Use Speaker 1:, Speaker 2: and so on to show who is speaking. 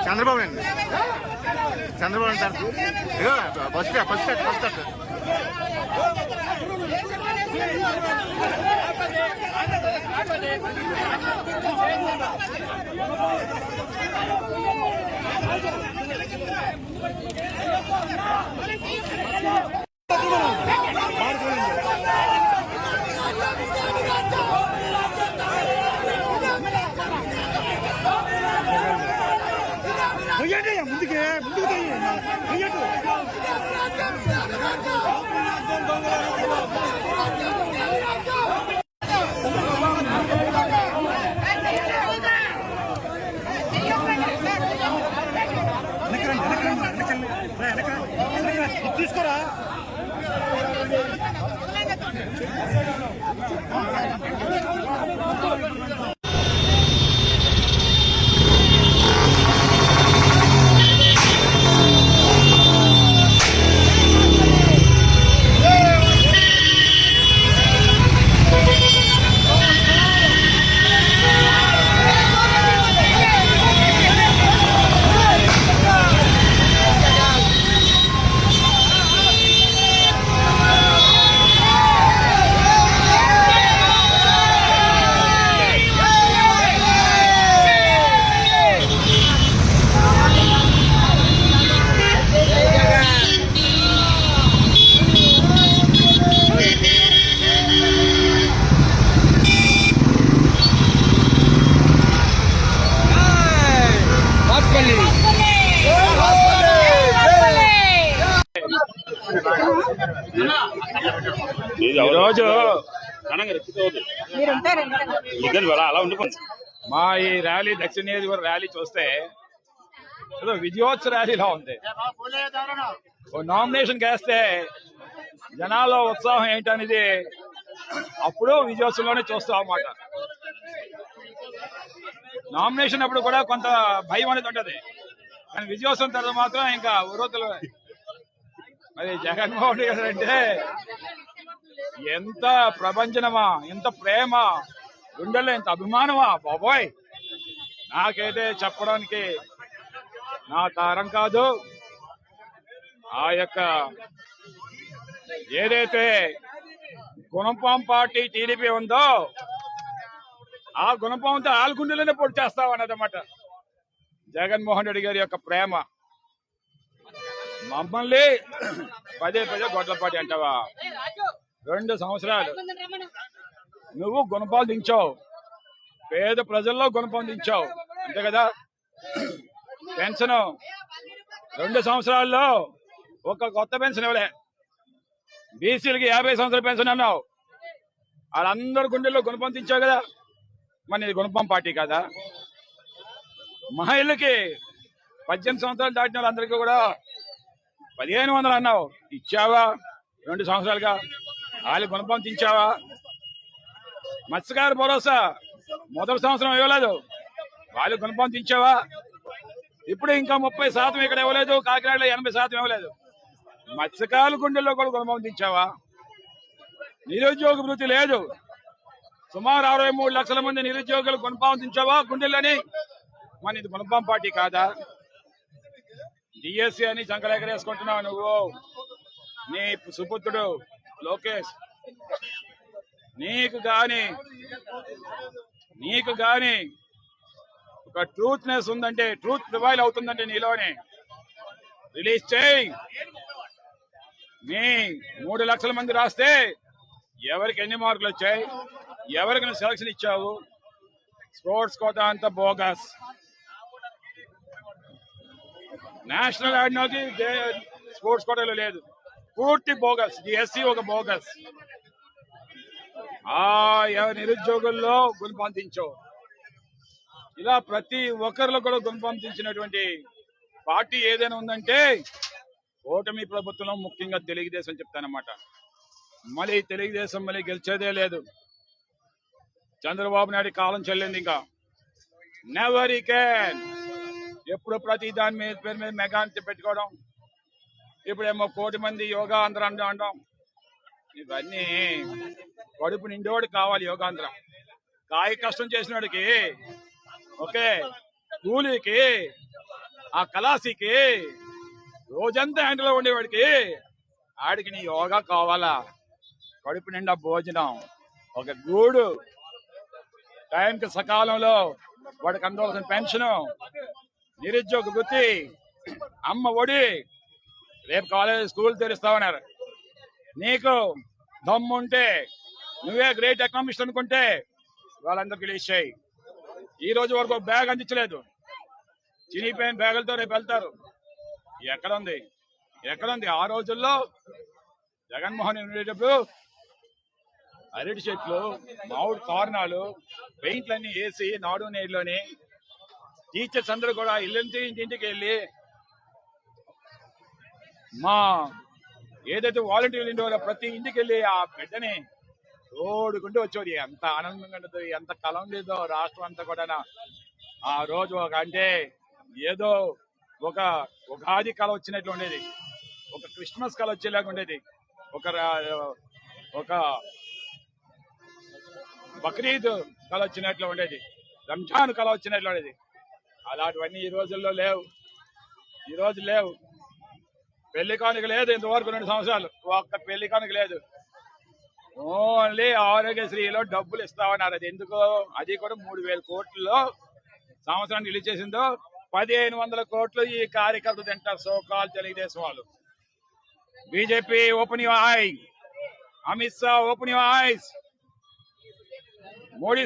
Speaker 1: చంద్రబాబు అండి, చంద్రబాబు అంటారు. ఫస్ట్ ముందుకే తీసుకోరా.
Speaker 2: ఈరోజు అలా ఉండిపోయింది. మా ఈ ర్యాలీ దక్షిణ నియోజకవర్గ ర్యాలీ చూస్తే ఏదో విజయోత్సవ ర్యాలీలా ఉంది. నామినేషన్ వేస్తే జనాల్లో ఉత్సాహం ఏంటనేది అప్పుడు విజయోత్సవంలోనే చూస్తాం అన్నమాట. నామినేషన్ అప్పుడు కూడా కొంత భయం అనేది ఉంటది, కానీ విజయోత్సవం తర్వాత మాత్రం ఇంకా ఉరోతులు. మరి జగన్మోహన్ రెడ్డి అంటే ఎంత ప్రభంజనమా, ఎంత ప్రేమ, గుండెల్లో ఎంత అభిమానమా బాబోయ్. నాకైతే చెప్పడానికి నా తరం కాదు. ఆ యొక్క ఏదైతే గుణపం పార్టీ టీడీపీ ఉందో ఆ గుణపంతో ఆలు గుండెలోనే పొడి చేస్తామన్నదన్నమాట జగన్మోహన్ రెడ్డి గారి యొక్క ప్రేమ. మమ్మల్ని పదే గొడ్లపాటి అంటావా? 2 సంవత్సరాలు నువ్వు గుణపాలు దించావు, పేద ప్రజల్లో గుణపం దించావు, అంతే కదా. పెన్షన్ 2 సంవత్సరాల్లో ఒక కొత్త పెన్షన్ ఇవ్వలే. బీసీలకి 50 సంవత్సరాల పెన్షన్ అన్నావు, వాళ్ళందరూ గుండెల్లో గుణపం దించావు కదా. మరి ఇది గుణపం పార్టీ కదా? మహిళలకి 18 సంవత్సరాలు దాటిన వాళ్ళందరికీ కూడా 1500 అన్నావు, ఇచ్చావా? 2 సంవత్సరాలుగా వాళ్ళు గుణపం తించావా? మత్స్యకార భరోసా మొదటి సంవత్సరం ఇవ్వలేదు, వాళ్ళు గుణపం తించావా? ఇప్పుడు ఇంకా 30% ఇక్కడ ఇవ్వలేదు, కాకినాడలో 80% ఇవ్వలేదు. మత్స్యకారుల గుండెల్లో కూడా గుణపం తించావా? నిరుద్యోగ వృత్తి లేదు, సుమారు 63 లక్షల మంది నిరుద్యోగులు గుణపం తించావా గుండెల్లోని? మన ఇది గుణపం పార్టీ కాదా? డిఎస్సీ అని సంకలేకరేసుకుంటున్నావు నువ్వు, నీ సుపుత్రుడు లోకేష్. నీకు గాని ఒక ట్రూత్నెస్ ఉందంటే, ట్రూత్ ప్రివైల్ అవుతుందంటే నీలోనే రిలీజ్ చేయి. నీ 3 లక్షల మంది రాస్తే ఎవరికి ఎన్ని మార్కులు వచ్చాయి, ఎవరికి నువ్వు సెలక్షన్ ఇచ్చావు? స్పోర్ట్స్ కోటా అంతా బోగస్, నేషనల్ ఆడిన వాళ్ళకి స్పోర్ట్స్ కోటాలో లేదు. పూర్తి బోగస్. ఎస్సీ ఒక బోగస్. ఆ నిరుద్యోగుల్లో గుణపంతించావు. ఇలా ప్రతి ఒక్కరిలో కూడా గుణపంతించినటువంటి పార్టీ ఏదైనా ఉందంటే ఓటమి ప్రభుత్వంలో ముఖ్యంగా తెలుగుదేశం చెప్తానమాట. మళ్ళీ తెలుగుదేశం మళ్ళీ గెలిచేదే లేదు. చంద్రబాబు నాయుడు కాలం చెల్లింది. ఇంకా నెవర్ ఈ క్యాన్. ఎప్పుడు ప్రతి దాని మీద పేరు మీద మెగా అని పెట్టుకోవడం, ఇప్పుడేమో 1 కోటి మంది యోగా ఆంధ్ర అంటాం. ఇవన్నీ కడుపు నిండోడు కావాలి యోగాంధ్ర. కాయ కష్టం చేసిన వాడికి, ఓకే, కూలీకి, ఆ కళాశీకి, రోజంతా హ్యాండిలో ఉండేవాడికి ఆడికి నీ యోగా కావాలా? కడుపు నిండా భోజనం, ఒక గూడు, టైంకి సకాలంలో వాడికి అందవలసిన పెన్షన్, నిరుద్యోగ వృత్తి, అమ్మ ఒడి, రేపు కాలేజ్ స్కూల్ తెరుస్తామన్నారు. నీకు దమ్ముంటే నువ్వే గ్రేట్ ఎకనామిస్ట్ అనుకుంటే వాళ్ళందరికీ రిలీజ్ చేయి. ఈ రోజు వరకు బ్యాగ్ అందించలేదు. చినిపోయిన బ్యాగులతో రేపు వెళ్తారు. ఎక్కడుంది? ఆ రోజుల్లో జగన్మోహన్ ఉండేటప్పుడు అరటి చెట్లు, మామిడి కారణాలు, పెయింట్లన్నీ వేసి నాడు నేడులోని టీచర్స్ అందరూ కూడా ఇంటింటికి వెళ్ళి మా ఏదైతే వాలంటీర్లు ఉండేవారో ప్రతి ఇంటికి వెళ్ళి ఆ బిడ్డని తోడుకుంటూ వచ్చేవారు. ఎంత ఆనందంగా ఉంటుంది, ఎంత కళ ఉండేదో రాష్ట్రం అంతా కూడా. ఆ రోజు అంటే ఏదో ఒక ఉగాది కళ వచ్చినట్లు ఉండేది, ఒక క్రిస్మస్ కళ వచ్చేలాగా ఉండేది, ఒక బక్రీద్ కళ వచ్చినట్లు ఉండేది, రంజాన్ కళ వచ్చినట్లు ఉండేది. అలాంటివన్నీ ఈ రోజుల్లో లేవు. పెళ్లి కానుక లేదు ఇంతవరకు 2 సంవత్సరాలు. ఒక్క పెళ్లి కానుక లేదు. ఓన్లీ ఆరోగ్యశ్రీలో డబ్బులు ఇస్తామన్నారు. అది ఎందుకో, అది కూడా 3,000 కోట్లలో సంవత్సరానికి రిలీజ్ చేసిందో 1,500 కోట్లు ఈ కార్యకర్తలు తింటారు. సోకాల్ తెలుగుదేశం వాళ్ళు. BJP open your I. Amit Shah open your eyes. Modi